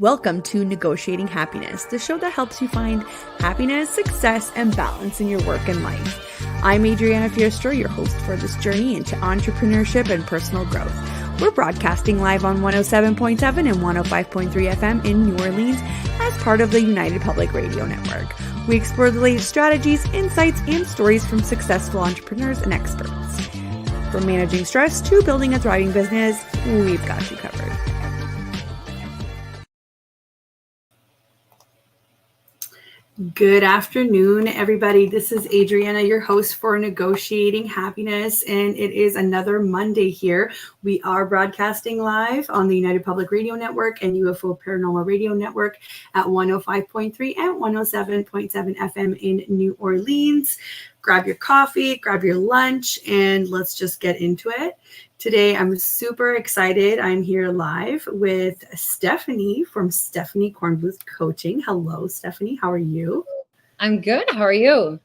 Welcome to Negotiating Happiness, the show that helps you find happiness, success, and balance in your work and life. I'm Adriana, your host for this journey into entrepreneurship and personal growth. We're broadcasting live on 107.7 and 105.3 FM in New Orleans as part of the United Public Radio Network. We explore the latest strategies, insights, and stories from successful entrepreneurs and experts. From managing stress to building a thriving business, we've got you covered. Good afternoon, everybody. This is Adriana, your host for Negotiating Happiness, and it is another Monday here. We are broadcasting live on the United Public Radio Network and UFO Paranormal Radio Network at 105.3 and 107.7 FM in New Orleans. Grab your coffee, grab your lunch, and let's just get into it. Today, I'm super excited. I'm here live with Stephanie from Stephanie Kornbluth Coaching. Hello, Stephanie. How are you? I'm good. How are you?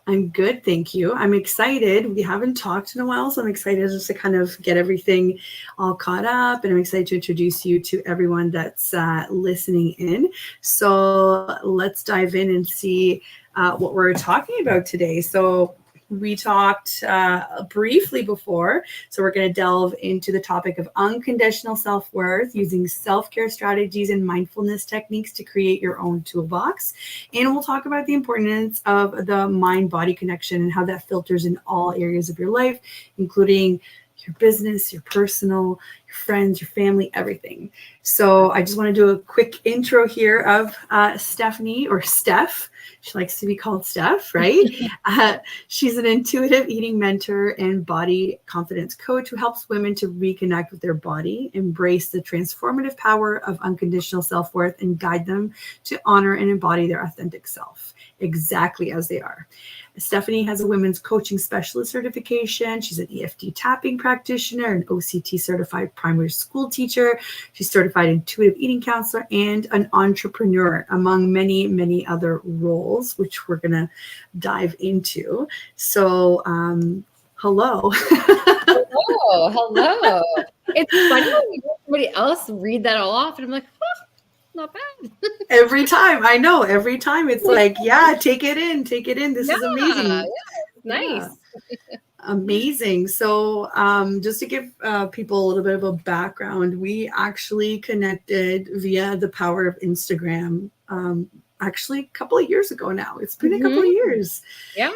I'm good. Thank you. I'm excited. We haven't talked in a while, so I'm excited just to kind of get everything all caught up. And I'm excited to introduce you to everyone that's listening in. So let's dive in and see what we're talking about today. So we talked briefly before, so we're going to delve into the topic of unconditional self-worth, using self-care strategies and mindfulness techniques to create your own toolbox. And we'll talk about the importance of the mind-body connection and how that filters in all areas of your life, including your business, your personal, your friends, your family, everything. So I just want to do a quick intro here of Stephanie, or Steph. She likes to be called Steph, right? She's an intuitive eating mentor and body confidence coach who helps women to reconnect with their body, embrace the transformative power of unconditional self-worth, and guide them to honor and embody their authentic self, exactly as they are. Stephanie has a women's coaching specialist certification. She's an EFT Tapping Practitioner, an OCT certified primary school teacher. She's certified Intuitive Eating Counsellor and an entrepreneur, among many, many other roles, which we're going to dive into. So, hello. Hello. It's funny when you hear somebody else read that all off, and I'm like, oh, not bad. Every time. I know. Every time it's like, yeah, take it in. This is amazing. Yeah, nice. Yeah. Amazing. So just to give people a little bit of a background, we actually connected via the power of Instagram actually a couple of years ago now. It's been a couple of years. Yeah.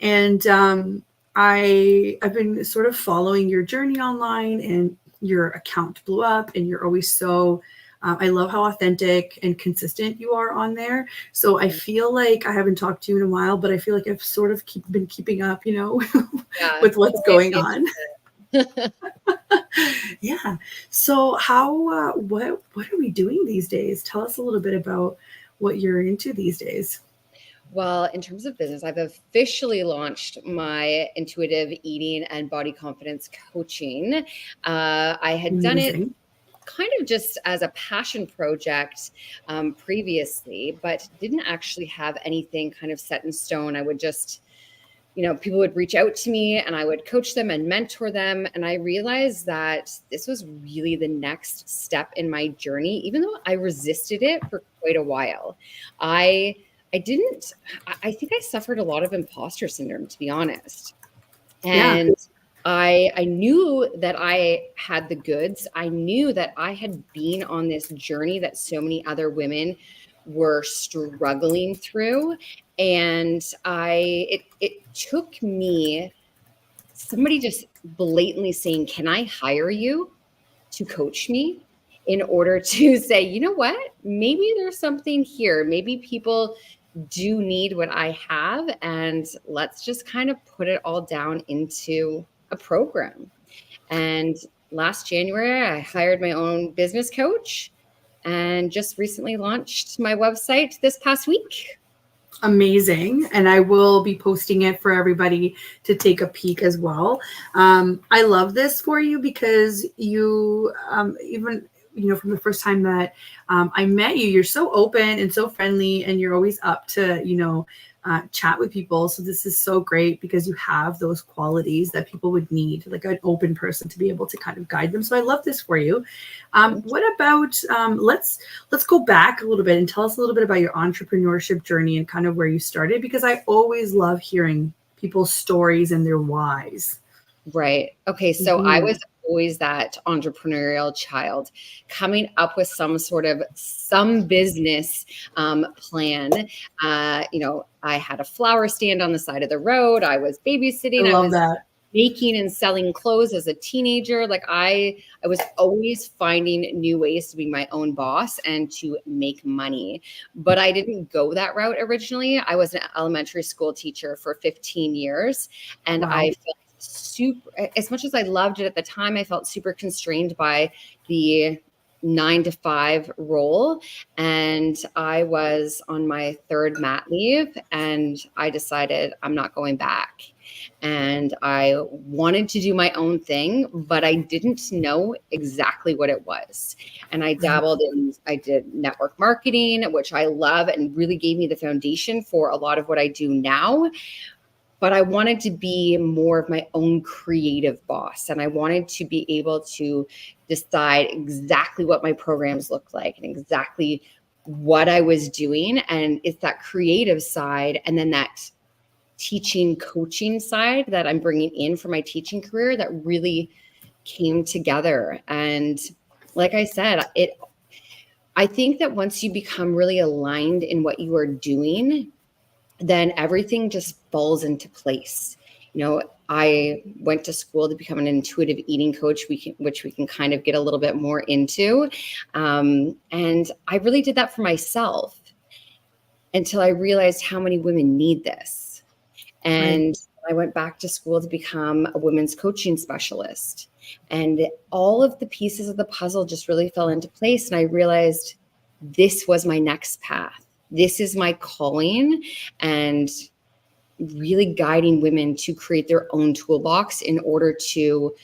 And I've been sort of following your journey online, and your account blew up, and you're always so I love how authentic and consistent you are on there. So I feel like I haven't talked to you in a while, but I feel like I've sort of been keeping up, with what's going on. Yeah. So how, what are we doing these days? Tell us a little bit about what you're into these days. Well, in terms of business, I've officially launched my intuitive eating and body confidence coaching. I had done it kind of just as a passion project previously, but didn't actually have anything kind of set in stone. I would just, people would reach out to me and I would coach them and mentor them. And I realized that this was really the next step in my journey, even though I resisted it for quite a while. I think I suffered a lot of imposter syndrome, to be honest. And yeah. I knew that I had the goods. I knew that I had been on this journey that so many other women were struggling through. And it took me somebody just blatantly saying, can I hire you to coach me, in order to say, you know what, maybe there's something here. Maybe people do need what I have, and let's just kind of put it all down into a program. And last January, I hired my own business coach and just recently launched my website this past week. Amazing. And I will be posting it for everybody to take a peek as well. I love this for you because you, even, from the first time that I met you, you're so open and so friendly, and you're always up to, chat with people. So this is so great because you have those qualities that people would need, like an open person to be able to kind of guide them. So I love this for you. What about, let's go back a little bit and tell us a little bit about your entrepreneurship journey and kind of where you started, because I always love hearing people's stories and their whys. Right. Okay. So I was always that entrepreneurial child coming up with some business plan. I had a flower stand on the side of the road. I was babysitting. I love that. Making and selling clothes as a teenager. Like I was always finding new ways to be my own boss and to make money. But I didn't go that route originally. I was an elementary school teacher for 15 years. And Wow. I felt as much as I loved it at the time, I felt super constrained by the 9-to-5 role. And I was on my third mat leave and I decided I'm not going back. And I wanted to do my own thing, but I didn't know exactly what it was. And I did network marketing, which I love and really gave me the foundation for a lot of what I do now. But I wanted to be more of my own creative boss. And I wanted to be able to decide exactly what my programs looked like and exactly what I was doing. And it's that creative side and then that teaching, coaching side that I'm bringing in for my teaching career that really came together. And like I said, I think that once you become really aligned in what you are doing, then everything just falls into place. I went to school to become an intuitive eating coach, which we can kind of get a little bit more into. And I really did that for myself until I realized how many women need this. And I went back to school to become a women's coaching specialist. And all of the pieces of the puzzle just really fell into place. And I realized this was my next path. This is my calling, and really guiding women to create their own toolbox in order to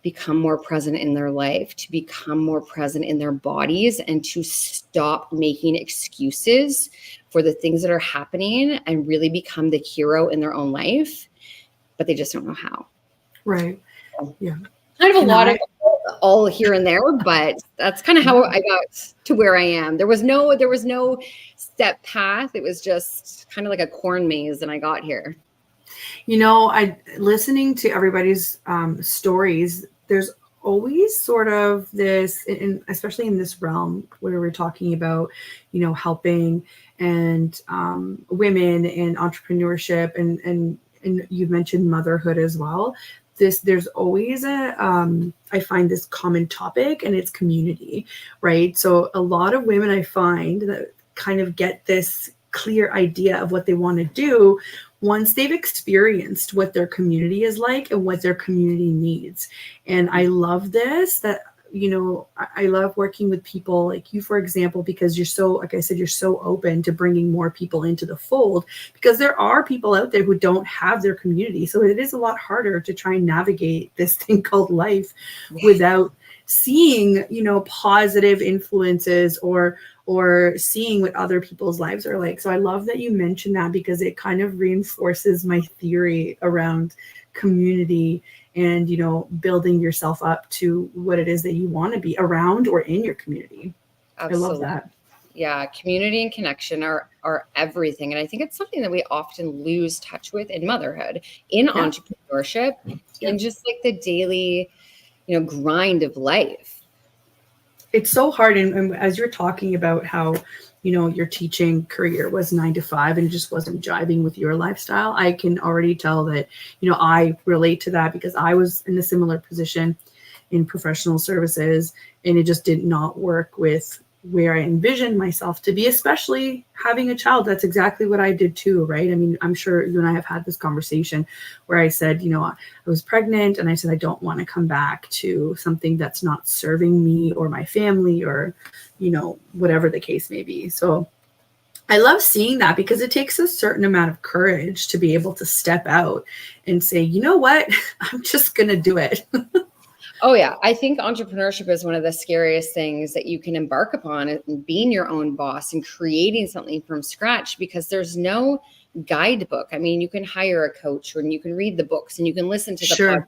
become more present in their life, to become more present in their bodies, and to stop making excuses for the things that are happening and really become the hero in their own life, but they just don't know how. Right. Yeah. Kind of a lot of all here and there, but that's kind of how I got to where I am. There was no step path. It was just kind of like a corn maze, and I got here. Listening to everybody's stories, there's always sort of this, especially in this realm where we're talking about, helping and women and entrepreneurship and you've mentioned motherhood as well. There's always I find this common topic, and it's community, right? So a lot of women I find that kind of get this clear idea of what they want to do once they've experienced what their community is like and what their community needs. And I love this, that I love working with people like you, for example, because you're so, like I said, you're so open to bringing more people into the fold, because there are people out there who don't have their community. So it is a lot harder to try and navigate this thing called life without seeing, positive influences or seeing what other people's lives are like. So I love that you mentioned that, because it kind of reinforces my theory around community and, building yourself up to what it is that you want to be around or in your community. Absolutely. I love that. Yeah. Community and connection are everything. And I think it's something that we often lose touch with in motherhood, in entrepreneurship, and just like the daily, grind of life. It's so hard. And as you're talking about how, your teaching career was 9 to 5 and just wasn't jiving with your lifestyle, I can already tell that, I relate to that, because I was in a similar position in professional services, and it just did not work with where I envisioned myself to be, especially having a child. That's exactly what I did too, right? I mean, I'm sure you and I have had this conversation where I said, I was pregnant, and I said, I don't want to come back to something that's not serving me or my family or, whatever the case may be. So I love seeing that, because it takes a certain amount of courage to be able to step out and say, you know what, I'm just going to do it. Oh yeah. I think entrepreneurship is one of the scariest things that you can embark upon, and being your own boss and creating something from scratch, because there's no guidebook. I mean, you can hire a coach and you can read the books and you can listen to the podcast,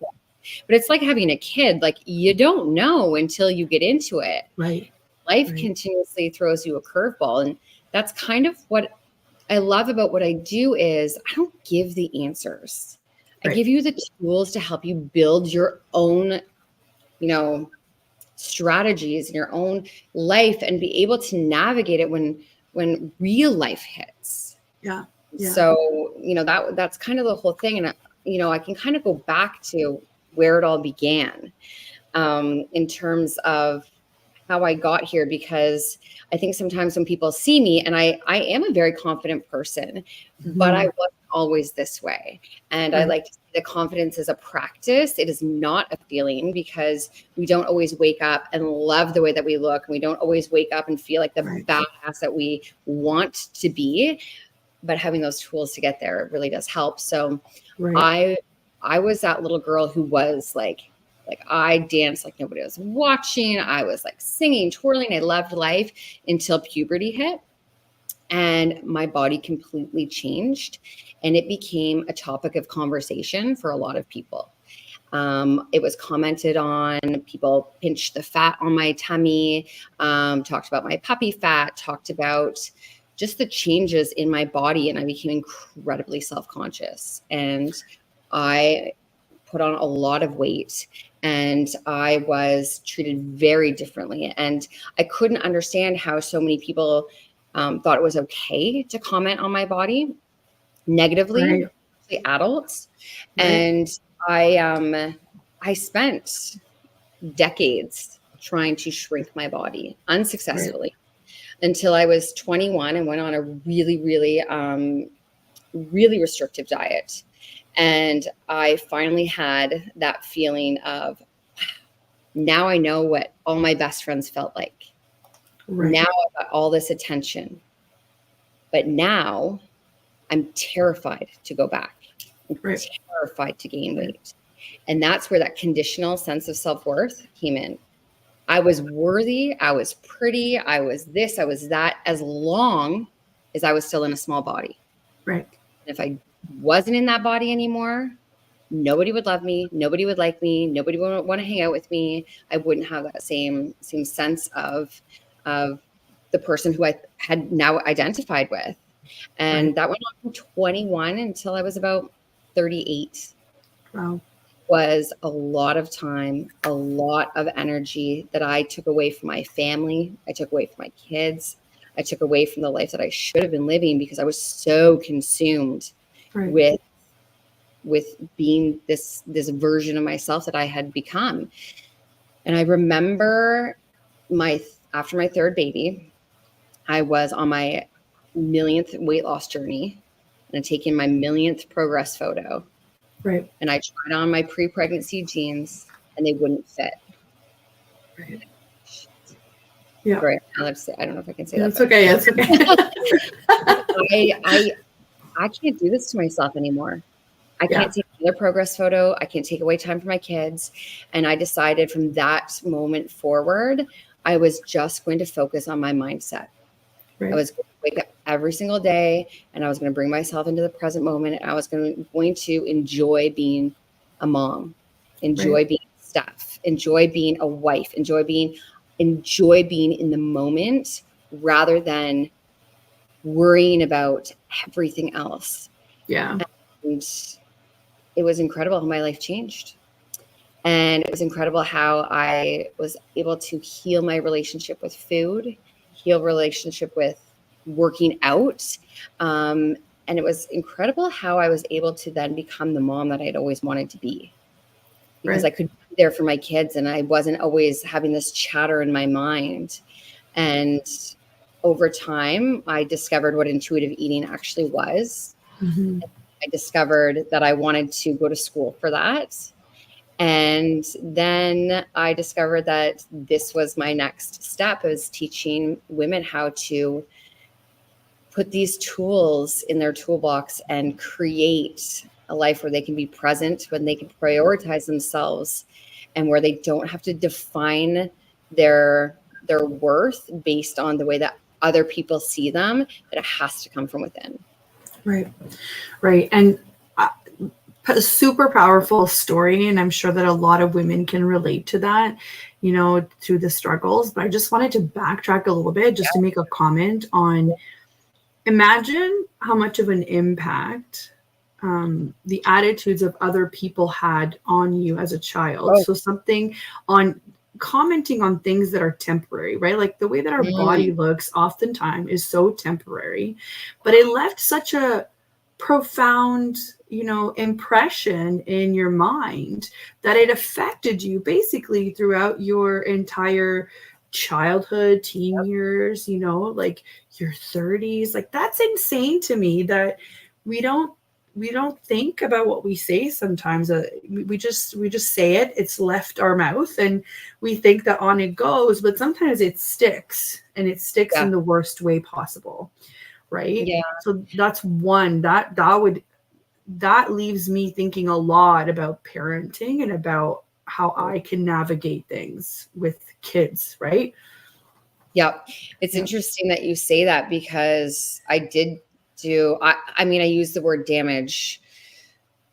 but it's like having a kid. Like, you don't know until you get into it. Right. Life continuously throws you a curveball. And that's kind of what I love about what I do is I don't give the answers. I give you the tools to help you build your own, strategies in your own life and be able to navigate it when real life hits. Yeah. So, that's kind of the whole thing. And, I can kind of go back to where it all began, in terms of how I got here, because I think sometimes when people see me, and I am a very confident person, but I wasn't always this way. And I like to see the confidence as a practice. It is not a feeling, because we don't always wake up and love the way that we look. And we don't always wake up and feel like the badass that we want to be, but having those tools to get there really does help. So I was that little girl who was like I danced like nobody was watching. I was like singing, twirling. I loved life until puberty hit, and my body completely changed, and it became a topic of conversation for a lot of people. It was commented on. People pinched the fat on my tummy, talked about my puppy fat, talked about just the changes in my body, and I became incredibly self-conscious, and I put on a lot of weight, and I was treated very differently. And I couldn't understand how so many people thought it was okay to comment on my body negatively, especially adults. And I spent decades trying to shrink my body unsuccessfully until I was 21 and went on a really, really, really restrictive diet. And I finally had that feeling of, now I know what all my best friends felt like. Now I got all this attention, but now I'm terrified to go back. I'm terrified to gain weight. And that's where that conditional sense of self-worth came in. I was worthy, I was pretty, I was this, I was that, as long as I was still in a small body. And if I wasn't in that body anymore, nobody would love me, nobody would like me, nobody would want to hang out with me. I wouldn't have that same sense of the person who I had now identified with. And that went on from 21 until I was about 38. Was a lot of time, a lot of energy that I took away from my family. I took away from my kids. I took away from the life that I should have been living, because I was so consumed with being this version of myself that I had become. And I remember after my third baby, I was on my millionth weight loss journey, and I'd taken my millionth progress photo. And I tried on my pre-pregnancy jeans, and they wouldn't fit. Sorry, I don't know if I can say that. It's okay. It's okay. I can't do this to myself anymore. I can't take another progress photo. I can't take away time from my kids. And I decided from that moment forward, I was just going to focus on my mindset. I was going to wake up every single day, and I was going to bring myself into the present moment. And I was going to enjoy being a mom, enjoy being Steph, enjoy being a wife, enjoy being in the moment, rather than worrying about everything else. And it was incredible how my life changed. And it was incredible how I was able to heal my relationship with food, heal relationship with working out. And it was incredible how I was able to then become the mom that I'd always wanted to be, because I could be there for my kids, and I wasn't always having this chatter in my mind. And over time, I discovered what intuitive eating actually was. I discovered that I wanted to go to school for that. And then I discovered that this was my next step, is teaching women how to put these tools in their toolbox and create a life where they can be present, when they can prioritize themselves, and where they don't have to define their worth based on the way that other people see them, that it has to come from within. Right. Right. And a super powerful story. And I'm sure that a lot of women can relate to that, you know, through the struggles. But I just wanted to backtrack a little bit just to make a comment on, imagine how much of an impact the attitudes of other people had on you as a child. Oh. So something on commenting on things that are temporary, right? Like the way that our body looks oftentimes is so temporary, but it left such a profound, you know, impression in your mind that it affected you basically throughout your entire childhood, teen years, you know, like your 30s. Like that's insane to me that we don't think about what we say sometimes. We just say it, it's left our mouth, and we think that on it goes, but sometimes it sticks, and it sticks in the worst way possible. Right. Yeah. So that's one that leaves me thinking a lot about parenting and about how I can navigate things with kids. Right. Yeah. It's interesting that you say that, because I did I mean, I use the word damage,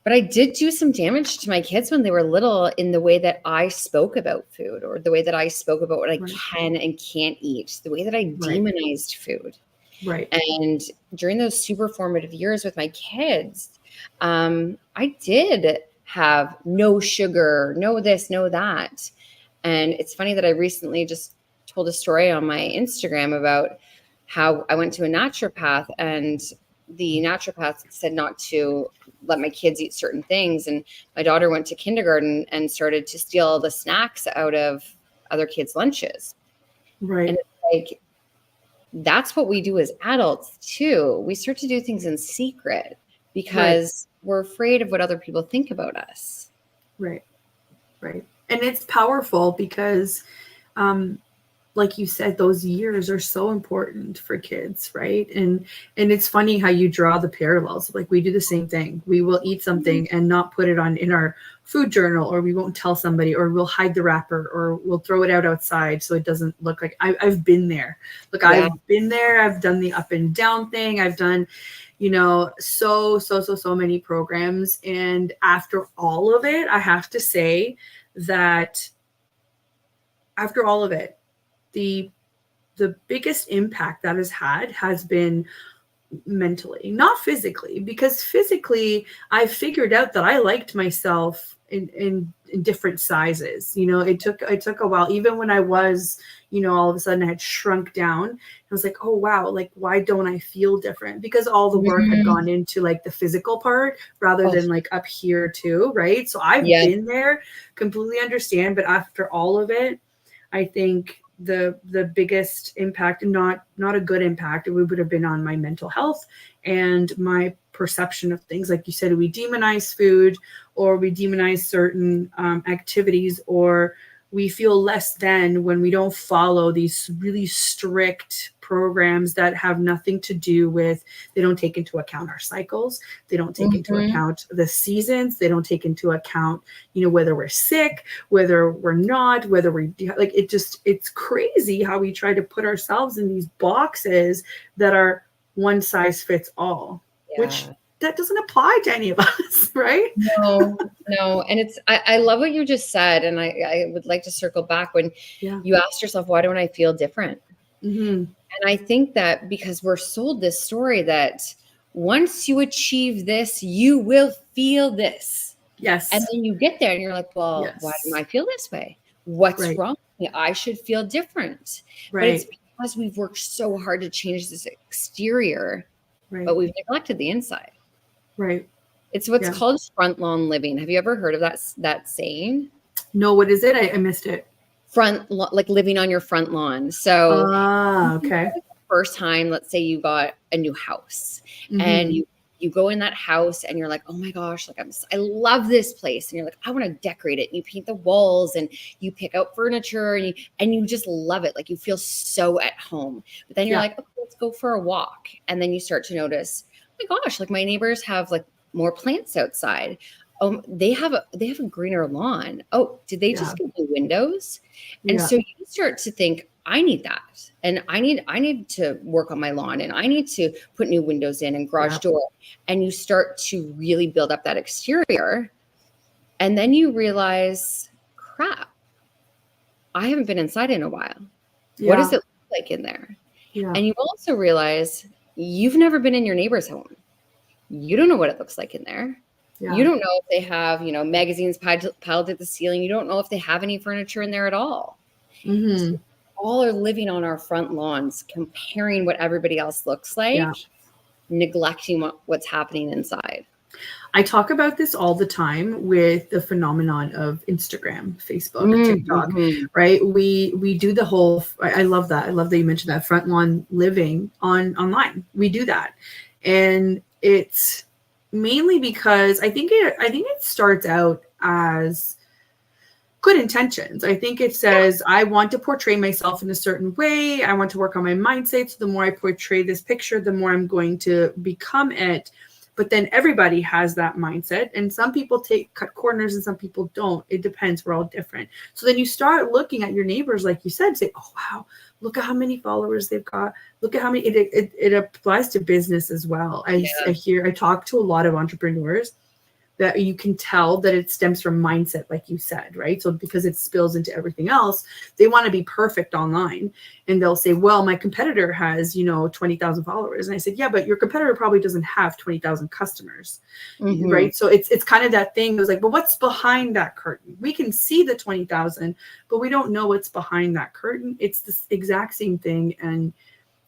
but I did do some damage to my kids when they were little in the way that I spoke about food, or the way that I spoke about what I can and can't eat, the way that I demonized food. Right. And during those super formative years with my kids, I did have no sugar, no this, no that. And it's funny that I recently just told a story on my Instagram about how I went to a naturopath, and the naturopath said not to let my kids eat certain things. And my daughter went to kindergarten and started to steal the snacks out of other kids' lunches. Right. And it's like, that's what we do as adults too. We start to do things in secret because we're afraid of what other people think about us. Right. Right. And it's powerful because, like you said, those years are so important for kids, right? And it's funny how you draw the parallels. Like we do the same thing. We will eat something and not put it in our food journal, or we won't tell somebody, or we'll hide the wrapper, or we'll throw it out outside so it doesn't look like. I've been there. Look, I've been there. I've done the up and down thing. I've done, you know, so many programs. And after all of it, I have to say that after all of it, the biggest impact that has been mentally, not physically, because physically I figured out that I liked myself in different sizes. You know, it took a while, even when I was, you know, all of a sudden I had shrunk down. I was like, oh wow, like why don't I feel different? Because all the work had gone into like the physical part rather than like up here too, right? So I've been there, completely understand, but after all of it, I think the biggest impact, not a good impact, it would have been on my mental health and my perception of things. Like you said, we demonize food, or we demonize certain activities, or we feel less than when we don't follow these really strict programs that have nothing to do with, they don't take into account our cycles. They don't take into account the seasons. They don't take into account, you know, whether we're sick, whether we're not, whether we're like, it's crazy how we try to put ourselves in these boxes that are one size fits all, which that doesn't apply to any of us, right? No. And it's, I love what you just said. And I would like to circle back when you asked yourself, why don't I feel different? And I think that because we're sold this story that once you achieve this, you will feel this. Yes. And then you get there and you're like, well, why don't I feel this way? What's wrong with me? I should feel different. But it's because we've worked so hard to change this exterior, but we've neglected the inside. Right. It's what's called front lawn living. Have you ever heard of that saying? No, what is it? I missed it. Like living on your front lawn. So okay. The first time, let's say you got a new house and you go in that house and you're like, oh my gosh, like I love this place. And you're like, I want to decorate it. And you paint the walls and you pick out furniture and you just love it. Like you feel so at home. But then you're like, okay, let's go for a walk. And then you start to notice, oh my gosh, like my neighbors have like more plants outside. they have a greener lawn. Oh, did they just get new windows? And so you start to think, I need that. And I need to work on my lawn, and I need to put new windows in and garage door. And you start to really build up that exterior. And then you realize, crap, I haven't been inside in a while. What does it look like in there? And you also realize you've never been in your neighbor's home. You don't know what it looks like in there. You don't know if they have, magazines piled at the ceiling. You don't know if they have any furniture in there at all. So all are living on our front lawns, comparing what everybody else looks like, neglecting what's happening inside. I talk about this all the time with the phenomenon of Instagram, Facebook, TikTok, right? We do the whole, I love that. I love that you mentioned that front lawn living online. We do that. And it's mainly because I think it starts out as good intentions. I think it says, I want to portray myself in a certain way. I want to work on my mindset. So the more I portray this picture, the more I'm going to become it. But then everybody has that mindset, and some people cut corners and some people don't. It depends. We're all different. So then you start looking at your neighbors, like you said, say, oh, wow, look at how many followers they've got. Look at how many, it applies to business as well. I talk to a lot of entrepreneurs that you can tell that it stems from mindset, like you said, right? So because it spills into everything else, they want to be perfect online. And they'll say, well, my competitor has, 20,000 followers. And I said, yeah, but your competitor probably doesn't have 20,000 customers, right? So it's kind of that thing. It was like, well, what's behind that curtain? We can see the 20,000, but we don't know what's behind that curtain. It's the exact same thing. And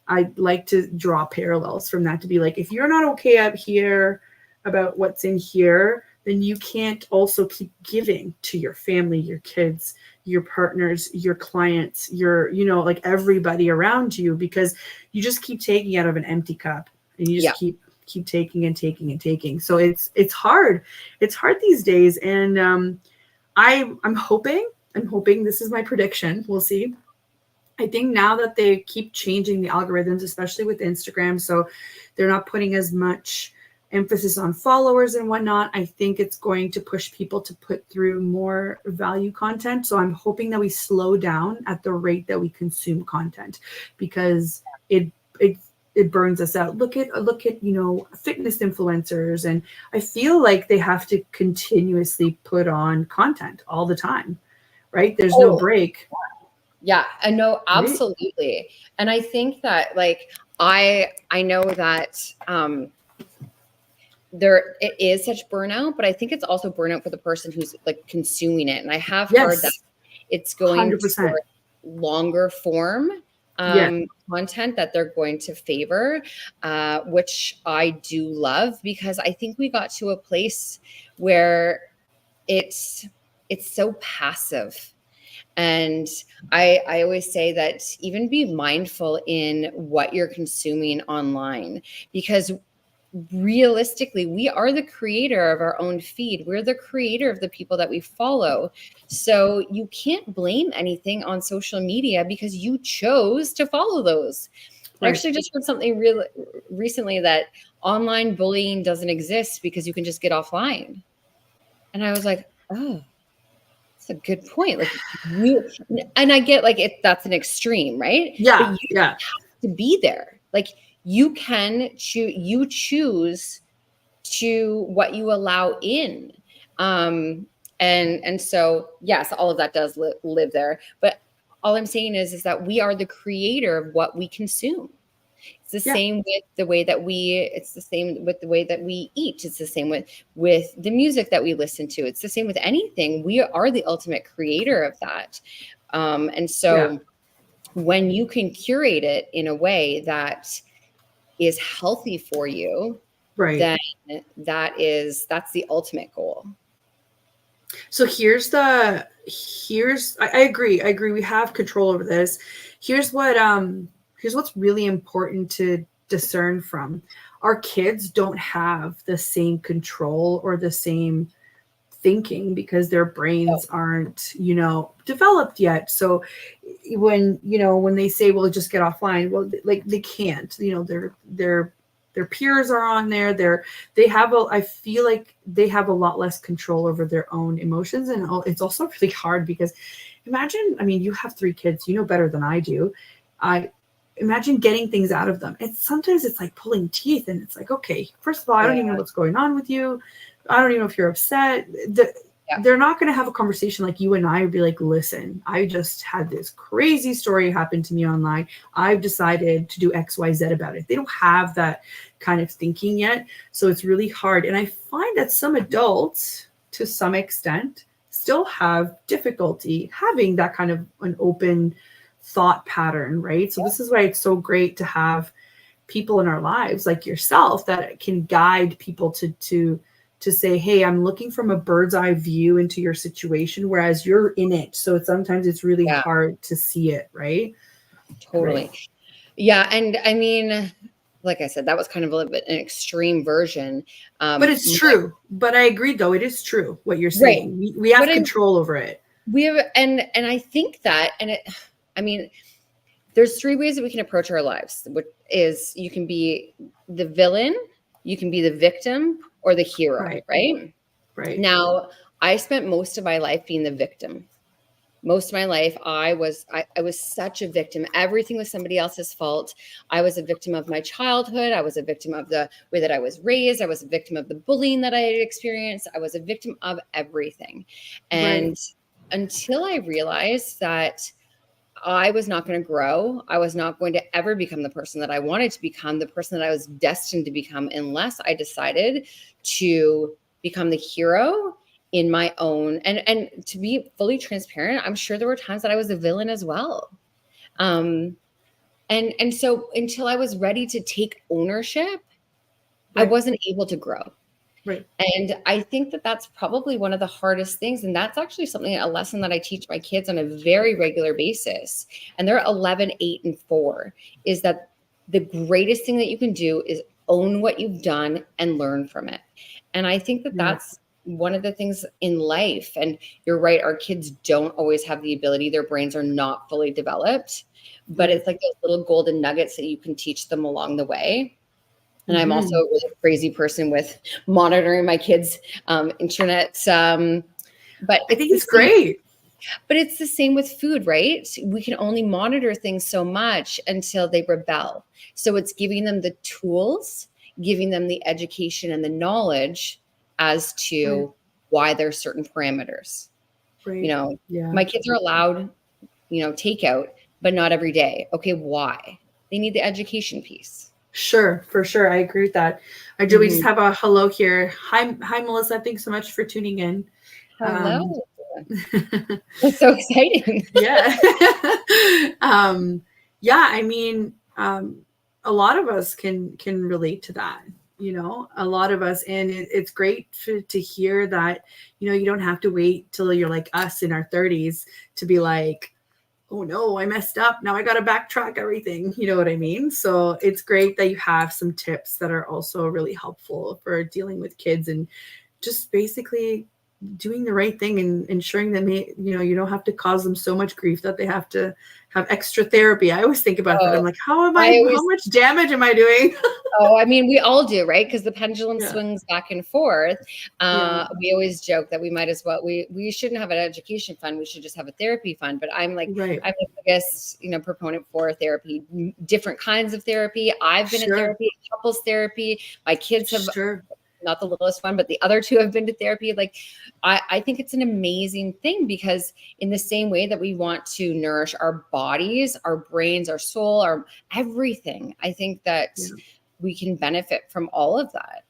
I like to draw parallels from that to be like, if you're not okay up here about what's in here, then you can't also keep giving to your family, your kids, your partners, your clients, your, like everybody around you, because you just keep taking out of an empty cup, and you just keep taking and taking and taking. So it's hard. It's hard these days. And I'm hoping this is my prediction. We'll see. I think now that they keep changing the algorithms, especially with Instagram, so they're not putting as much emphasis on followers and whatnot, I think it's going to push people to put through more value content. So I'm hoping that we slow down at the rate that we consume content, because it burns us out. Look at fitness influencers, and I feel like they have to continuously put on content all the time, right? There's no break. Yeah, I know, absolutely. And I think that, like, I know that it is such burnout, but I think it's also burnout for the person who's like consuming it. And I have heard that it's going 100%. to longer form content that they're going to favor, which I do love, because I think we got to a place where it's so passive. And I always say that even be mindful in what you're consuming online, because realistically, we are the creator of our own feed. We're the creator of the people that we follow. So you can't blame anything on social media because you chose to follow those. Right. I actually just heard something recently that online bullying doesn't exist because you can just get offline. And I was like, oh, that's a good point. Like, and I get like that's an extreme, right? Yeah. But you have to be there. Like, you can choose to what you allow in. And so, yes, all of that does live there. But all I'm saying is that we are the creator of what we consume. It's the same with the way that it's the same with the way that we eat. It's the same with the music that we listen to. It's the same with anything. We are the ultimate creator of that. And so when you can curate it in a way that is healthy for you, right, then that's the ultimate goal. So I agree. We have control over this. Here's what's really important to discern from. Our kids don't have the same control or the same thinking because their brains aren't, developed yet. So when they say, well, just get offline, well, like they can't, their peers are on there. I feel like they have a lot less control over their own emotions. And it's also really hard because imagine, I mean, you have 3 kids, you know better than I do. Imagine getting things out of them. Sometimes it's like pulling teeth, and it's like, okay, first of all, I don't even know what's going on with you. I don't even know if you're upset. They're not going to have a conversation like you and I would be like, listen, I just had this crazy story happen to me online. I've decided to do X, Y, Z about it. They don't have that kind of thinking yet. So it's really hard. And I find that some adults, to some extent, still have difficulty having that kind of an open thought pattern, right? So this is why it's so great to have people in our lives like yourself that can guide people to say, hey, I'm looking from a bird's eye view into your situation, whereas you're in it. So sometimes it's really hard to see it, right? Totally. Right. Yeah. And I mean, like I said, that was kind of a little bit an extreme version. But it's true. But I agree, though. It is true what you're saying. Right. We have control over it. We have, and I think that, I mean, there's 3 ways that we can approach our lives, which is you can be the villain, you can be the victim, or the hero, right? Now, I spent most of my life being the victim. Most of my life, I was such a victim. Everything was somebody else's fault. I was a victim of my childhood. I was a victim of the way that I was raised. I was a victim of the bullying that I had experienced. I was a victim of everything. And until I realized that I was not going to grow, I was not going to ever become the person that I wanted to become, the person that I was destined to become, unless I decided to become the hero in my own. And to be fully transparent, I'm sure there were times that I was a villain as well. And so until I was ready to take ownership, I wasn't able to grow. Right. And I think that that's probably one of the hardest things. And that's actually a lesson that I teach my kids on a very regular basis. And they're 11, 8, and 4, is that the greatest thing that you can do is own what you've done and learn from it. And I think that that's one of the things in life. And you're right, our kids don't always have the ability. Their brains are not fully developed, but it's like those little golden nuggets that you can teach them along the way. And I'm also a really crazy person with monitoring my kids' internet. But I think it's great. But it's the same with food, right? We can only monitor things so much until they rebel. So it's giving them the tools, giving them the education and the knowledge as to why there's certain parameters. Right. You know, my kids are allowed, takeout, but not every day. Okay, why? They need the education piece. Sure, for sure. I agree with that. We just have a hello here. Hi, Melissa. Thanks so much for tuning in. Hello. That's so exciting. I mean, a lot of us can relate to that. A lot of us, and it's great to hear that, you don't have to wait till you're like us in our 30s to be like, oh no, I messed up. Now I got to backtrack everything. You know what I mean? So it's great that you have some tips that are also really helpful for dealing with kids and just basically doing the right thing and ensuring that, you don't have to cause them so much grief that they have to have extra therapy. I always think about that. I'm like, how much damage am I doing? I mean, we all do, right? Because the pendulum swings back and forth. We always joke that we might as well, we shouldn't have an education fund. We should just have a therapy fund. But I'm like, I'm the biggest, proponent for therapy, different kinds of therapy. I've been in therapy, couples therapy. My kids have not the littlest one, but the other 2 have been to therapy. Like, I think it's an amazing thing because in the same way that we want to nourish our bodies, our brains, our soul, our everything, I think that we can benefit from all of that.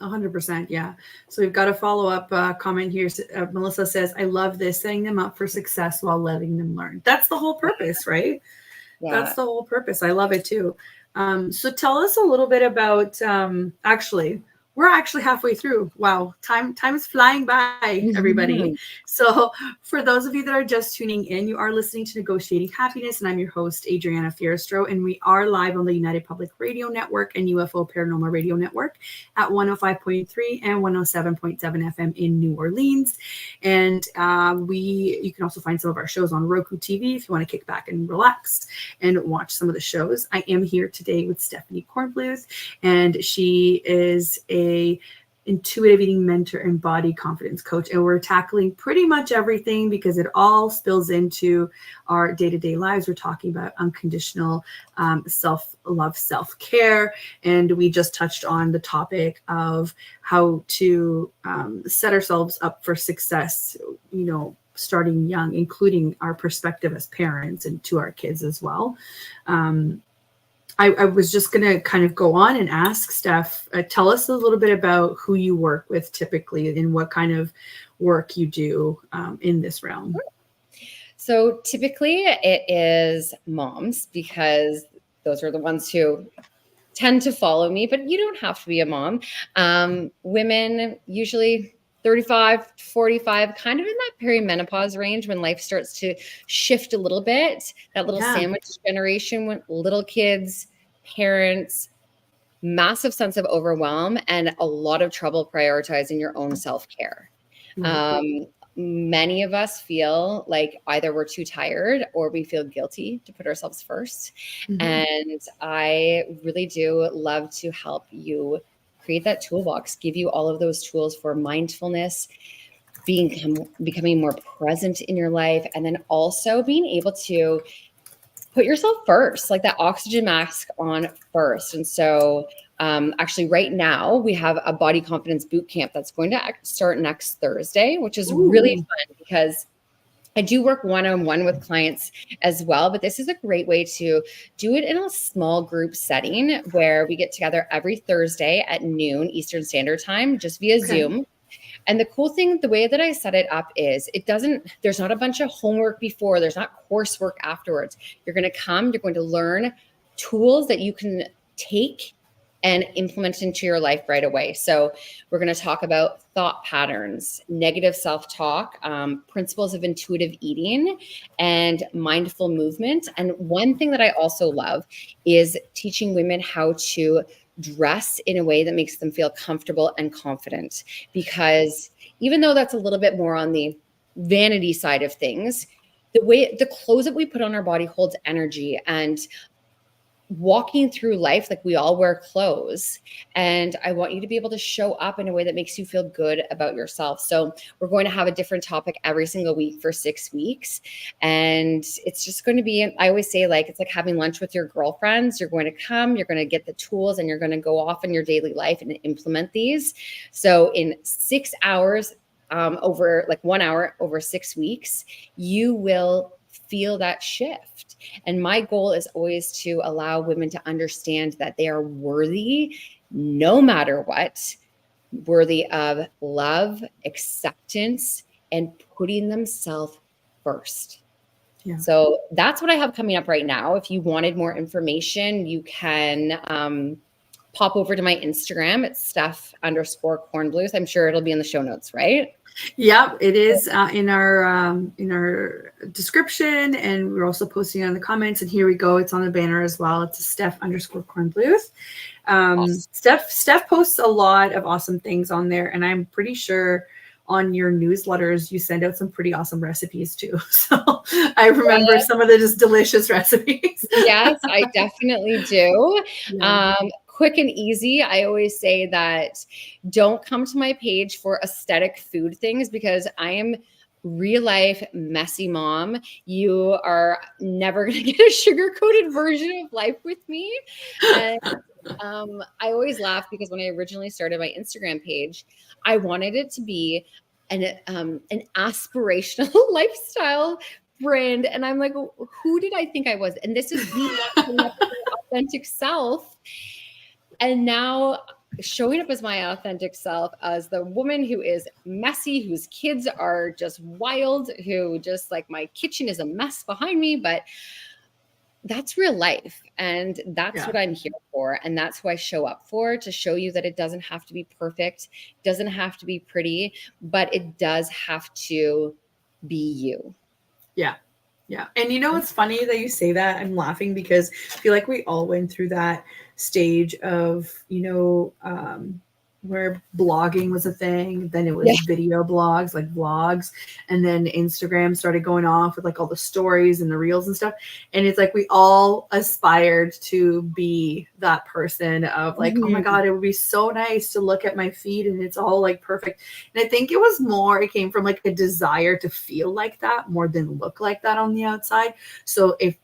100%. Yeah. So we've got a follow-up comment here. Melissa says, I love this, setting them up for success while letting them learn. That's the whole purpose, right? That's the whole purpose. I love it too. So tell us a little bit about, actually, we're actually halfway through. Wow. Time is flying by, everybody. So for those of you that are just tuning in, you are listening to Negotiating Happiness, and I'm your host, Adriana Fierstro, and we are live on the United Public Radio Network and UFO Paranormal Radio Network at 105.3 and 107.7 FM in New Orleans. And you can also find some of our shows on Roku TV if you want to kick back and relax and watch some of the shows. I am here today with Stephanie Kornbluth, and she is a intuitive eating mentor and body confidence coach. And we're tackling pretty much everything because it all spills into our day-to-day lives. We're talking about unconditional self-love, self-care. And we just touched on the topic of how to set ourselves up for success, starting young, including our perspective as parents and to our kids as well. I was just going to kind of go on and ask Steph, tell us a little bit about who you work with typically and what kind of work you do in this realm. So typically it is moms, because those are the ones who tend to follow me, but you don't have to be a mom. Women, usually 35 to 45, kind of in that perimenopause range when life starts to shift a little bit, that little sandwich generation when little kids, parents, massive sense of overwhelm, and a lot of trouble prioritizing your own self-care. Many of us feel like either we're too tired or we feel guilty to put ourselves first. And I really do love to help you create that toolbox, give you all of those tools for mindfulness, becoming more present in your life, and then also being able to put yourself first, like that oxygen mask on first. And so actually right now we have a body confidence boot camp that's going to start next Thursday, which is really fun because I do work one-on-one with clients as well, but this is a great way to do it in a small group setting where we get together every Thursday at noon Eastern Standard Time, just via Zoom. And the cool thing, the way that I set it up is there's not a bunch of homework before, there's not coursework afterwards. You're going to come, you're going to learn tools that you can take and implement into your life right away. So we're going to talk about thought patterns, negative self-talk, principles of intuitive eating, and mindful movement. And one thing that I also love is teaching women how to dress in a way that makes them feel comfortable and confident. Because even though that's a little bit more on the vanity side of things, the clothes that we put on our body holds energy, and walking through life, like we all wear clothes, and I want you to be able to show up in a way that makes you feel good about yourself. So we're going to have a different topic every single week for 6 weeks. And it's just going to be, I always say, like, it's like having lunch with your girlfriends. You're going to come, you're going to get the tools, and you're going to go off in your daily life and implement these. So in 6 hours, over like 1 hour over 6 weeks, you will feel that shift. And my goal is always to allow women to understand that they are worthy, no matter what, worthy of love, acceptance, and putting themselves first. Yeah. So that's what I have coming up right now. If you wanted more information, you can pop over to my Instagram. It's Steph_Kornbluth. I'm sure it'll be in the show notes, right? Yeah, it is in our description, and we're also posting it on the comments. And here we go. It's on the banner as well. It's Steph_Kornbluth. Awesome. Steph posts a lot of awesome things on there, and I'm pretty sure on your newsletters you send out some pretty awesome recipes too. So I remember some of the just delicious recipes. Yes, I definitely do. Yeah. Quick and easy. I always say that don't come to my page for aesthetic food things, because I am real life messy mom. You are never going to get a sugar-coated version of life with me. And I always laugh because when I originally started my Instagram page, I wanted it to be an aspirational lifestyle brand. And I'm like, who did I think I was? And this is me authentic self. And now showing up as my authentic self, as the woman who is messy, whose kids are just wild, who just like, my kitchen is a mess behind me, but that's real life. And that's what I'm here for. And that's who I show up for, to show you that it doesn't have to be perfect, doesn't have to be pretty, but it does have to be you. Yeah. Yeah. And you know, it's funny that you say that. I'm laughing because I feel like we all went through that stage of, where blogging was a thing. Then it was video blogs, like vlogs. And then Instagram started going off with like all the stories and the reels and stuff. And it's like we all aspired to be that person of like, oh my God, it would be so nice to look at my feed and it's all like perfect. And I think it came from like a desire to feel like that more than look like that on the outside. So if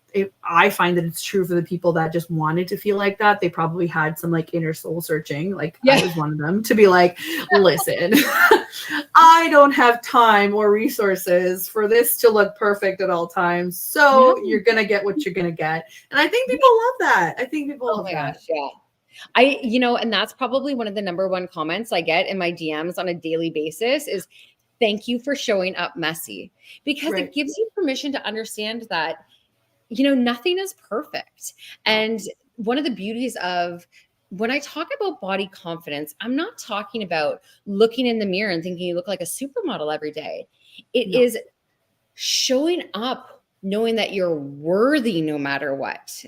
I find that it's true for the people that just wanted to feel like that, they probably had some like inner soul searching. Like I was one of them, to be like, listen, I don't have time or resources for this to look perfect at all times. So you're going to get what you're going to get. And I think people love that. I think people love that. Gosh, yeah. And that's probably one of the number one comments I get in my DMs on a daily basis is, thank you for showing up messy, because it gives you permission to understand that, nothing is perfect. And one of the beauties of when I talk about body confidence, I'm not talking about looking in the mirror and thinking you look like a supermodel every day. It is showing up knowing that you're worthy no matter what.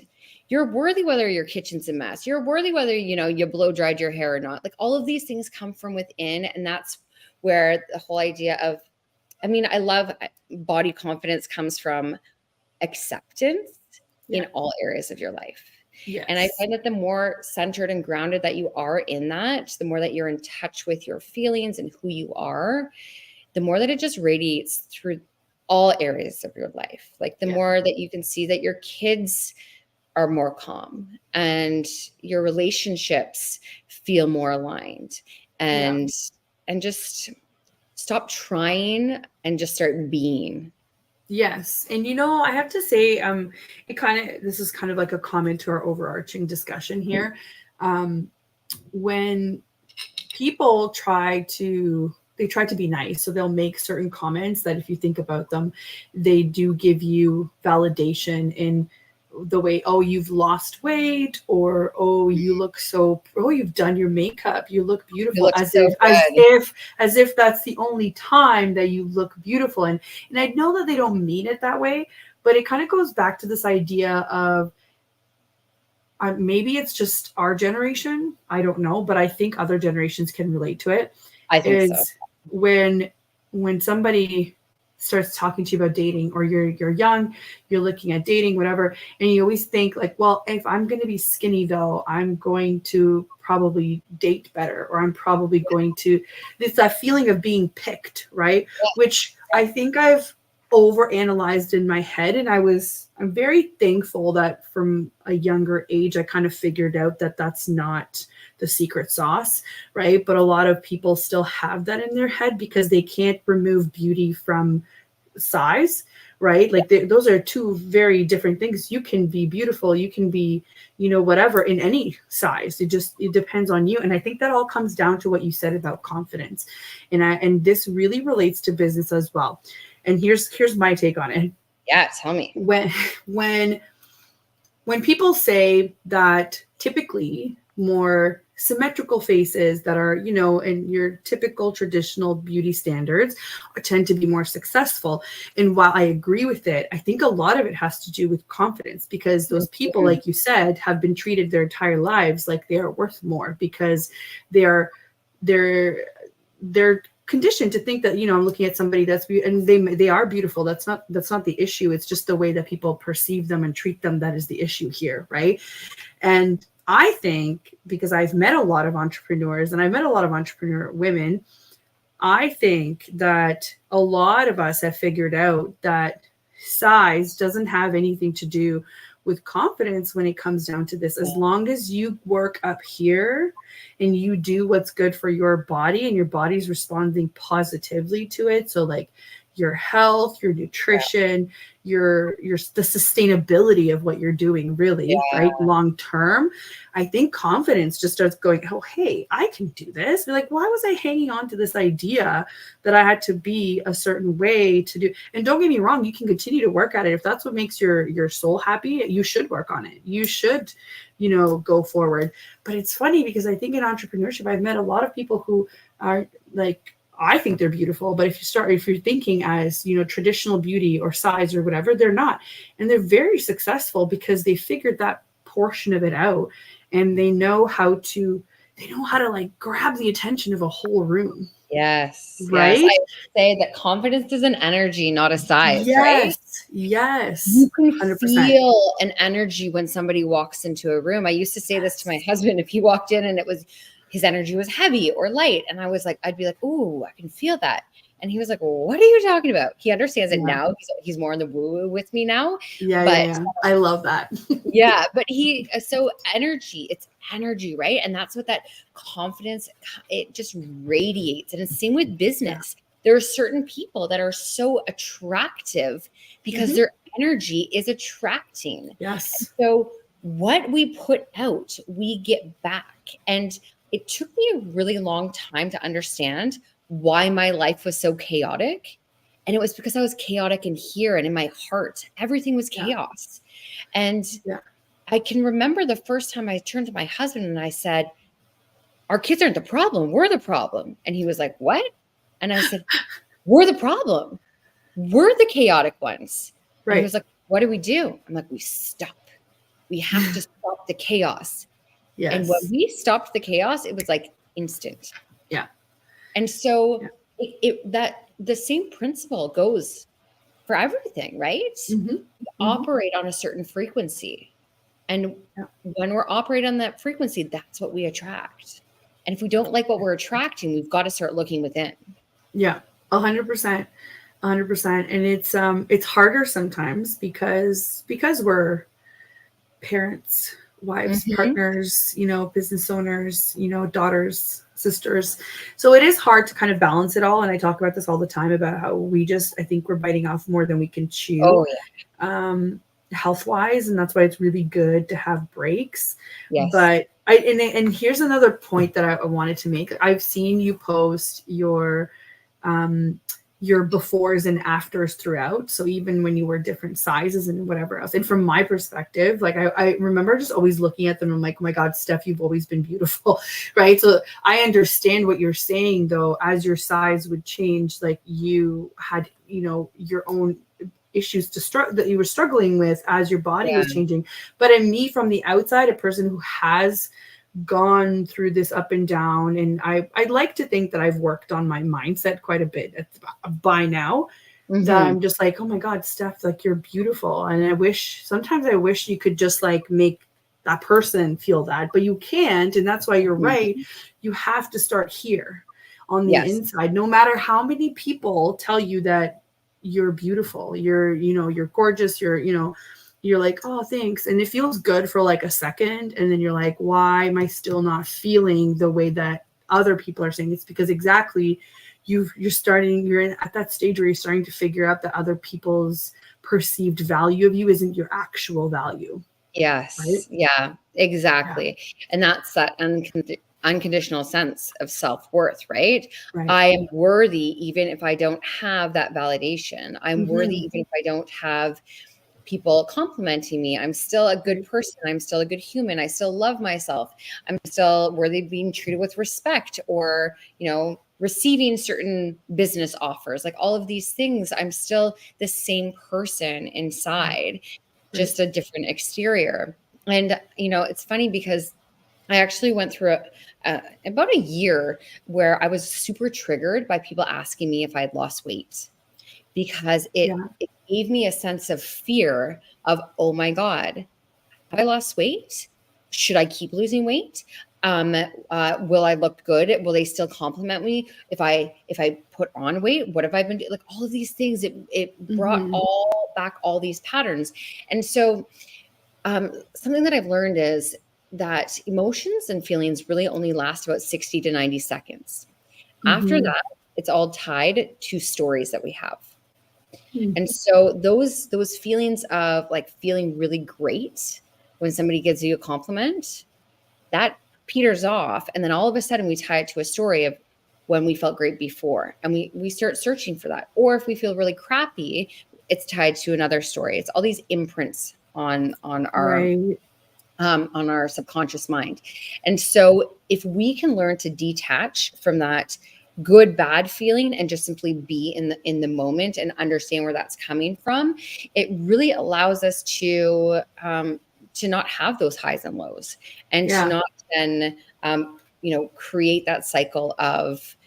You're worthy whether your kitchen's a mess. You're worthy whether, you blow dried your hair or not. Like all of these things come from within. And that's where the whole idea of, I love body confidence comes from acceptance in all areas of your life. Yes. And I find that the more centered and grounded that you are in that, the more that you're in touch with your feelings and who you are, the more that it just radiates through all areas of your life. Like the more that you can see that your kids are more calm and your relationships feel more aligned, and just stop trying and just start being. Yes. And I have to say, this is kind of like a comment to our overarching discussion here. When people try to be nice, so they'll make certain comments that if you think about them, they do give you validation in the way, oh, you've lost weight, or oh, you look you've done your makeup, you look beautiful, as if that's the only time that you look beautiful. And I know that they don't mean it that way, but it kind of goes back to this idea of maybe it's just our generation, I don't know, but I think other generations can relate to it. I think so. When somebody starts talking to you about dating, or you're young, you're looking at dating, whatever, and you always think like, well, if I'm going to be skinny though, I'm going to probably date better, or I'm probably going to, it's that feeling of being picked, right? Which I think I've overanalyzed in my head. And I'm very thankful that from a younger age, I kind of figured out that that's not the secret sauce, right? But a lot of people still have that in their head because they can't remove beauty from size, right? Like those are two very different things. You can be beautiful, you can be, whatever in any size. It depends on you. And I think that all comes down to what you said about confidence. And this really relates to business as well. And here's my take on it. Yeah, tell me. When people say that typically more symmetrical faces that are, in your typical traditional beauty standards tend to be more successful. And while I agree with it, I think a lot of it has to do with confidence, because those people, like you said, have been treated their entire lives like they are worth more, because they're conditioned to think that, I'm looking at somebody that's and they are beautiful. That's not the issue. It's just the way that people perceive them and treat them that is the issue here, right? And I think, because I've met a lot of entrepreneurs and I've met a lot of entrepreneur women, I think that a lot of us have figured out that size doesn't have anything to do with confidence when it comes down to this. As long as you work up here and you do what's good for your body and your body's responding positively to it. So like your health, your nutrition, the sustainability of what you're doing, really, right? Long term. I think confidence just starts going, oh, hey, I can do this. You're like, why was I hanging on to this idea that I had to be a certain way to do? And don't get me wrong, you can continue to work at it. If that's what makes your soul happy, you should work on it. You should, go forward. But it's funny because I think in entrepreneurship, I've met a lot of people who are like, I think they're beautiful, but if you're thinking as, traditional beauty or size or whatever, they're not. And they're very successful because they figured that portion of it out, and they know how to like grab the attention of a whole room. Yes. Right. Yes. I say that confidence is an energy, not a size, right? Yes. You can 100%. feel an energy when somebody walks into a room. I used to say this to my husband, if he walked in and his energy was heavy or light. And I was like, I'd be like, ooh, I can feel that. And he was like, well, what are you talking about? He understands it now. He's more in the woo-woo with me now. Yeah. I love that. Yeah. But so energy, it's energy, right? And that's what that confidence, it just radiates. And it's the same with business. Yeah. There are certain people that are so attractive because their energy is attracting. Yes. And so what we put out, we get back. And it took me a really long time to understand why my life was so chaotic. And it was because I was chaotic in here and in my heart. Everything was chaos. Yeah. And I can remember the first time I turned to my husband and I said, our kids aren't the problem. We're the problem. And he was like, what? And I said, we're the problem. We're the chaotic ones. Right. And he was like, what do we do? I'm like, we stop. We have to stop the chaos. Yes. And when we stopped the chaos, it was like instant. Yeah. And so that the same principle goes for everything, right? We operate on a certain frequency. And when we're operating on that frequency, that's what we attract. And if we don't like what we're attracting, we've got to start looking within. Yeah, 100%. 100%. And it's harder sometimes because we're parents, wives, partners, business owners, daughters, sisters. So it is hard to kind of balance it all. And I talk about this all the time about how I think we're biting off more than we can chew, health-wise. And that's why it's really good to have breaks. Yes. But and here's another point that I wanted to make. I've seen you post your befores and afters throughout. So even when you were different sizes and whatever else. And from my perspective, like I remember just always looking at them and I'm like, oh my God, Steph, you've always been beautiful. Right. So I understand what you're saying though, as your size would change, like you had, your own issues that you were struggling with as your body was changing. But in me from the outside, a person who has gone through this up and down, and I'd like to think that I've worked on my mindset quite a bit by now, that I'm just like, oh my God, Steph, like you're beautiful. And sometimes I wish you could just like make that person feel that, but you can't. And that's why you're right. You have to start here on the inside, no matter how many people tell you that you're beautiful, you're gorgeous, you're like, oh, thanks. And it feels good for like a second. And then you're like, why am I still not feeling the way that other people are saying? It's because exactly you're at that stage where you're starting to figure out that other people's perceived value of you isn't your actual value. Yes. Right? Yeah, exactly. Yeah. And that's that unconditional sense of self-worth, right? I am worthy even if I don't have that validation. I'm worthy even if I don't have people complimenting me. I'm still a good person. I'm still a good human. I still love myself. I'm still worthy of being treated with respect or, receiving certain business offers, like all of these things. I'm still the same person inside, just a different exterior. And, it's funny because I actually went through about a year where I was super triggered by people asking me if I had lost weight, because it gave me a sense of fear of, oh my God, have I lost weight? Should I keep losing weight? Will I look good? Will they still compliment me if I put on weight? What have I been doing? Like all of these things, it brought all these patterns. And so something that I've learned is that emotions and feelings really only last about 60 to 90 seconds. After that, it's all tied to stories that we have. And so those feelings of like feeling really great when somebody gives you a compliment, that peters off. And then all of a sudden we tie it to a story of when we felt great before, and we start searching for that. Or if we feel really crappy, it's tied to another story. It's all these imprints on our subconscious mind. And so if we can learn to detach from that good, bad feeling and just simply be in the moment and understand where that's coming from, it really allows us to not have those highs and lows, and to not then, create that cycle of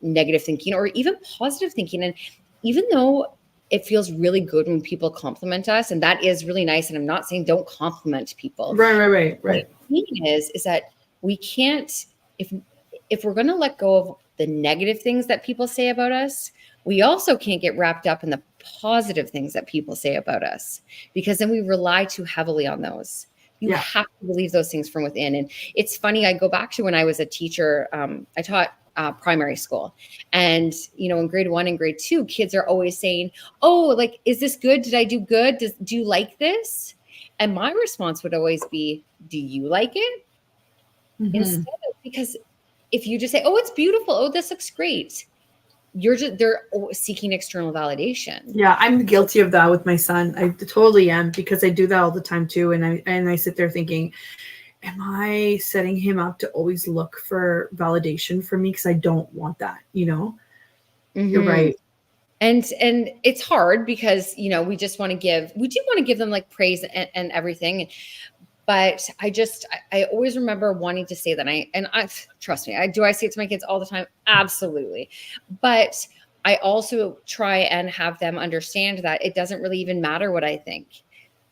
negative thinking or even positive thinking. And even though it feels really good when people compliment us, and that is really nice, and I'm not saying don't compliment people. Right. What I mean is that we can't, if we're going to let go of the negative things that people say about us, we also can't get wrapped up in the positive things that people say about us, because then we rely too heavily on those. You have to believe those things from within. And it's funny, I go back to when I was a teacher, I taught primary school. And, in grade 1 and grade 2, kids are always saying, oh, like, is this good? Did I do good? Do you like this? And my response would always be, do you like it? Instead of, because if you just say, oh, it's beautiful. Oh, this looks great. They're seeking external validation. Yeah, I'm guilty of that with my son. I totally am, because I do that all the time too. And I sit there thinking, am I setting him up to always look for validation from me? Because I don't want that, You're right. And it's hard because, we do want to give them like praise and everything. But I always remember wanting to say that. I trust me, I say it to my kids all the time. Absolutely. But I also try and have them understand that it doesn't really even matter what I think.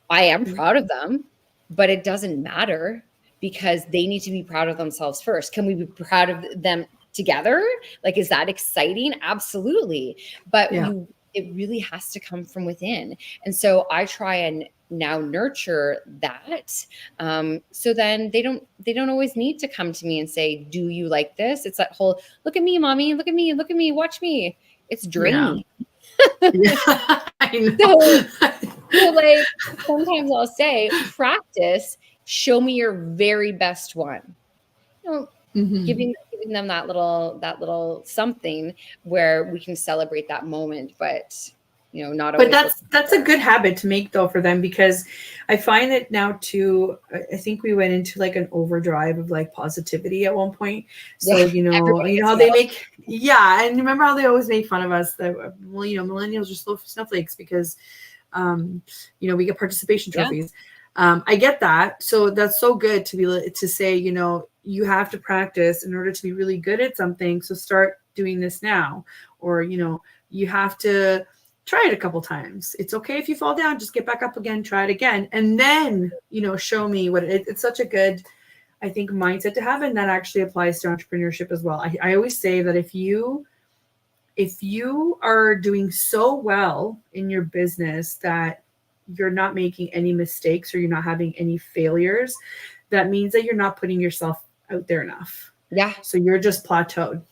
I am proud of them, but it doesn't matter, because they need to be proud of themselves first. Can we be proud of them together? Like, is that exciting? Absolutely. But it really has to come from within. And so I try and now nurture that. So then they don't always need to come to me and say, do you like this? It's that whole, look at me, mommy, look at me, watch me. It's draining. I know. So like, sometimes I'll say, practice, show me your very best one. Giving them that little something where we can celebrate that moment, but not always. But that's a good habit to make though for them, because I find that now too, I think we went into like an overdrive of like positivity at one point. So, how they make, and remember how they always make fun of us that, millennials are snowflakes because, we get participation trophies. I get that. So that's so good to say, you have to practice in order to be really good at something. So start doing this now, or, you have to try it a couple times. It's okay if you fall down, just get back up again, try it again. And then, show me what it's such a good, I think, mindset to have. And that actually applies to entrepreneurship as well. I always say that if you are doing so well in your business that you're not making any mistakes or you're not having any failures, that means that you're not putting yourself out there enough. Yeah. So you're just plateaued.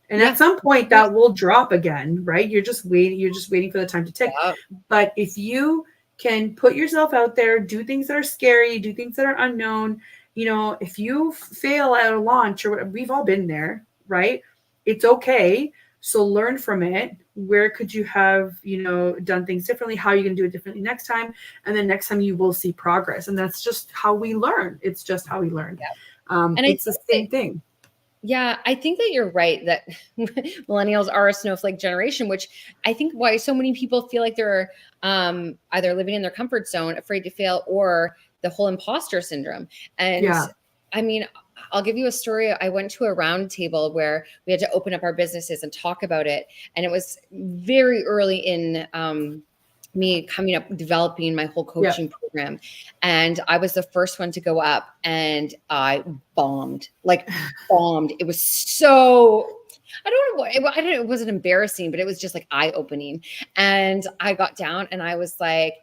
And at some point that will drop again, right? You're just waiting for the time to tick. Yeah. But if you can put yourself out there, do things that are scary, do things that are unknown, if you fail at a launch or whatever, we've all been there, right? It's okay. So learn from it. Where could you have, done things differently? How are you going to do it differently next time? And then next time you will see progress. And that's just how we learn. It's just how we learn. Yeah. And it's the same thing. Yeah, I think that you're right that millennials are a snowflake generation, which I think why so many people feel like they're either living in their comfort zone, afraid to fail, or the whole imposter syndrome. And I mean, I'll give you a story. I went to a round table where we had to open up our businesses and talk about it. And it was very early in me coming up, developing my whole coaching program. And I was the first one to go up, and I bombed. It was so, I don't know what, it wasn't embarrassing, but it was just like eye-opening. And I got down and I was like,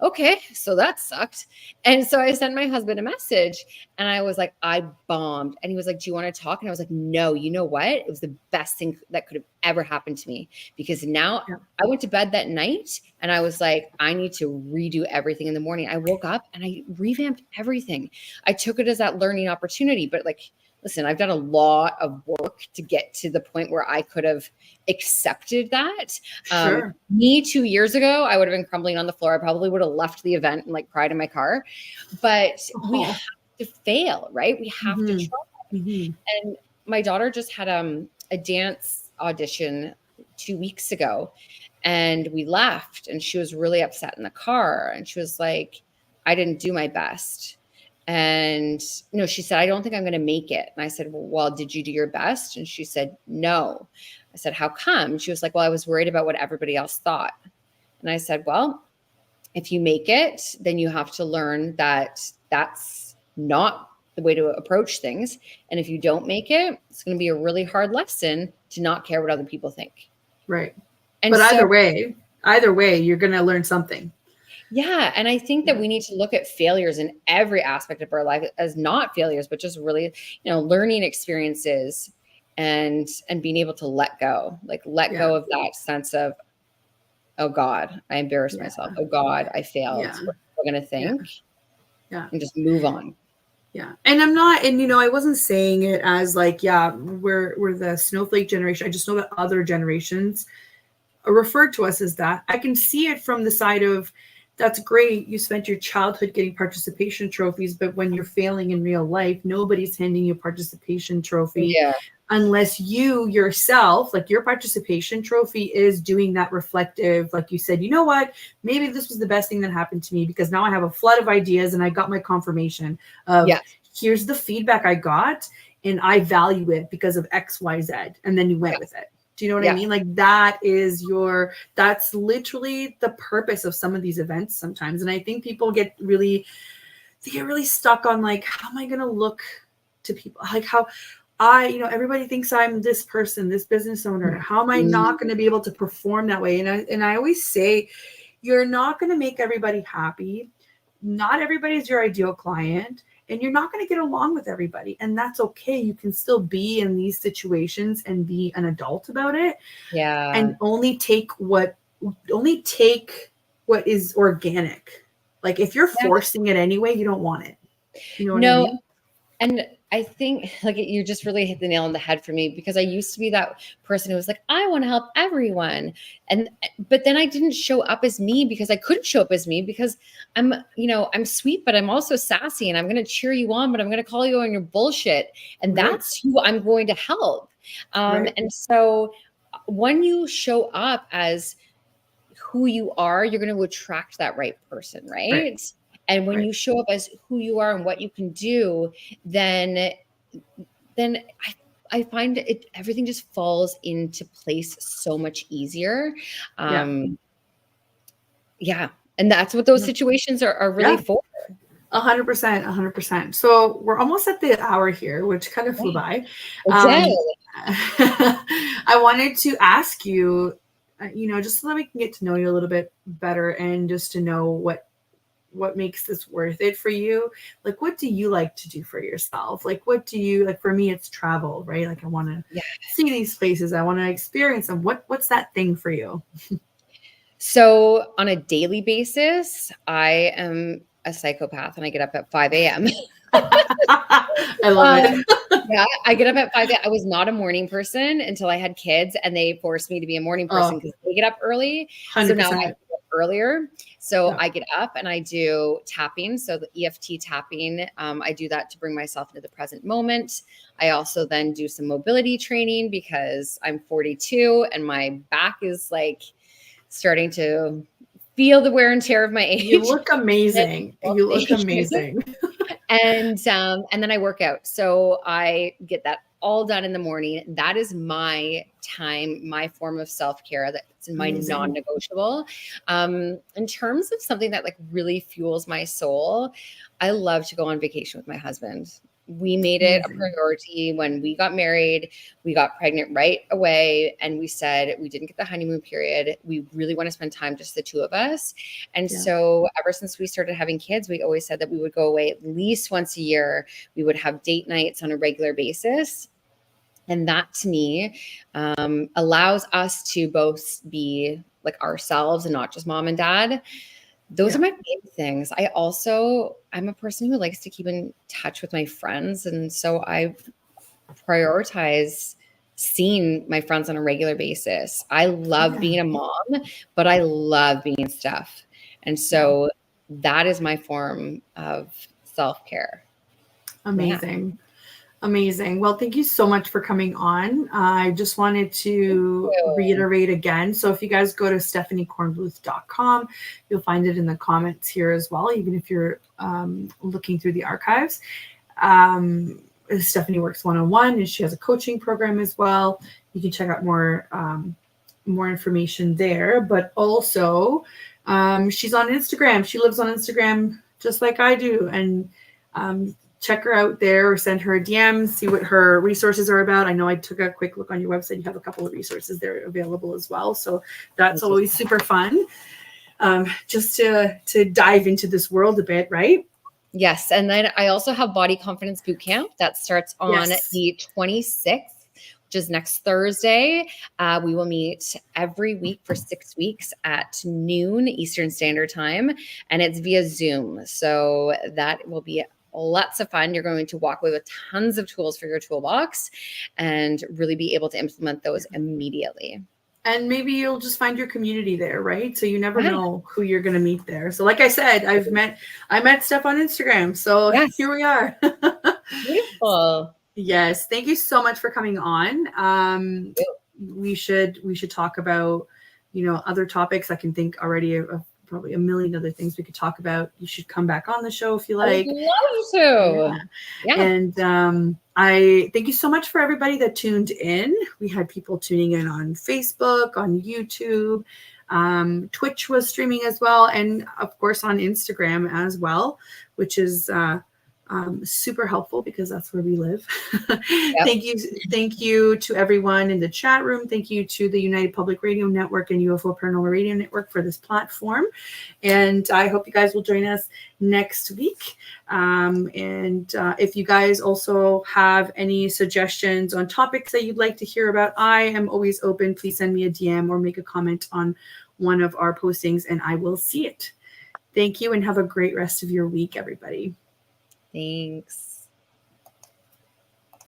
okay, so that sucked. And so I sent my husband a message and I was like, I bombed. And he was like, do you want to talk? And I was like, no, you know what? It was the best thing that could have ever happened to me, because now I went to bed that night and I was like, I need to redo everything in the morning. I woke up and I revamped everything. I took it as that learning opportunity, but like, listen, I've done a lot of work to get to the point where I could have accepted that. Sure. Me 2 years ago, I would have been crumbling on the floor. I probably would have left the event and like cried in my car, but we have to fail, right? We have to try. And my daughter just had a dance audition 2 weeks ago, and we left and she was really upset in the car. And she was like, I didn't do my best. And no, she said, I don't think I'm going to make it. And I said, well, did you do your best? And she said, no. I said, how come? She was like, well, I was worried about what everybody else thought. And I said, well, if you make it, then you have to learn that that's not the way to approach things. And if you don't make it, it's going to be a really hard lesson to not care what other people think. Right. And but either way, you're going to learn something. Yeah. And I think that we need to look at failures in every aspect of our life as not failures, but just really, learning experiences and being able to let go, go of that sense of, oh God, I embarrassed myself. Oh God, I failed. What are people going to think? Yeah. And just move on. Yeah. And I wasn't saying it as like, we're the snowflake generation. I just know that other generations referred to us as that. I can see it from the side of, that's great. You spent your childhood getting participation trophies, but when you're failing in real life, nobody's handing you a participation trophy unless you yourself, like your participation trophy is doing that reflective, like you said, you know what, maybe this was the best thing that happened to me because now I have a flood of ideas and I got my confirmation of here's the feedback I got and I value it because of X, Y, Z. And then you went with it. Do you know what I mean? Like that's literally the purpose of some of these events sometimes. And I think people get really stuck on like, how am I going to look to people? Like how everybody thinks I'm this person, this business owner. How am I not going to be able to perform that way? And I always say, you're not going to make everybody happy. Not everybody's your ideal client. And you're not going to get along with everybody. And that's okay. You can still be in these situations and be an adult about it. Yeah. And only take what is organic. Like if you're forcing it anyway, you don't want it. You know what I mean? And I think like you just really hit the nail on the head for me, because I used to be that person who was like, I want to help everyone. But then I didn't show up as me because I couldn't show up as me because I'm sweet, but I'm also sassy and I'm going to cheer you on, but I'm going to call you on your bullshit. And that's who I'm going to help. And so when you show up as who you are, you're going to attract that right person. Right. And when you show up as who you are and what you can do, then I find everything just falls into place so much easier. And that's what those situations are really for. 100%. So we're almost at the hour here, which kind of flew by. I wanted to ask you, just so that we can get to know you a little bit better and just to know what makes this worth it for you. Like, what do you like to do for yourself? Like, what do you like? For me, it's travel, right? Like I want to see these places. I want to experience them. What's that thing for you? So on a daily basis, I am a psychopath and I get up at 5 a.m. I love it. I get up at 5 a.m. I was not a morning person until I had kids and they forced me to be a morning person because they get up early. 100%. So now I get up earlier. So I get up and I do tapping. So the EFT tapping, I do that to bring myself into the present moment. I also then do some mobility training because I'm 42 and my back is like starting to feel the wear and tear of my age. You look amazing. And then I work out. So I get that all done in the morning. That is my time, my form of self-care. That's my non-negotiable. In terms of something that like really fuels my soul, I love to go on vacation with my husband. We made it a priority when we got married. We got pregnant right away. And we said, we didn't get the honeymoon period. We really want to spend time, just the two of us. And so ever since we started having kids, we always said that we would go away at least once a year. We would have date nights on a regular basis. And that to me allows us to both be like ourselves and not just mom and dad. Those are my main things. I'm a person who likes to keep in touch with my friends. And so I prioritize seeing my friends on a regular basis. I love being a mom, but I love being Steph. And so that is my form of self-care. Amazing. Amazing. Well, thank you so much for coming on. I just wanted to reiterate again. So if you guys go to stephaniekornbluth.com, you'll find it in the comments here as well, even if you're looking through the archives. Stephanie works one-on-one, and she has a coaching program as well. You can check out more information there. But also, she's on Instagram. She lives on Instagram just like I do. And check her out there, or send her a DM, see what her resources are about. I know I took a quick look on your website. You have a couple of resources there available as well. So that's always super fun, just to dive into this world a bit, right? Yes. And then I also have Body Confidence Bootcamp that starts on the 26th, which is next Thursday. We will meet every week for 6 weeks at noon Eastern Standard Time, and it's via Zoom. So that will be lots of fun. You're going to walk away with tons of tools for your toolbox and really be able to implement those immediately. And maybe you'll just find your community there, right? So you never know who you're going to meet there. So like I said, I met Steph on Instagram. So here we are. Beautiful. Yes. Thank you so much for coming on. We should talk about, other topics. I can think already of probably a million other things we could talk about. You should come back on the show if you like. I'd love to. Yeah. And I thank you so much for everybody that tuned in. We had people tuning in on Facebook, on YouTube. Twitch was streaming as well. And of course on Instagram as well, which is super helpful because that's where we live. Thank you to everyone in the chat room. Thank you to the United Public Radio Network and UFO Paranormal Radio Network for this platform. And I hope you guys will join us next week. If you guys also have any suggestions on topics that you'd like to hear about, I am always open. Please send me a DM or make a comment on one of our postings and I will see it. Thank you and have a great rest of your week, everybody. Thanks.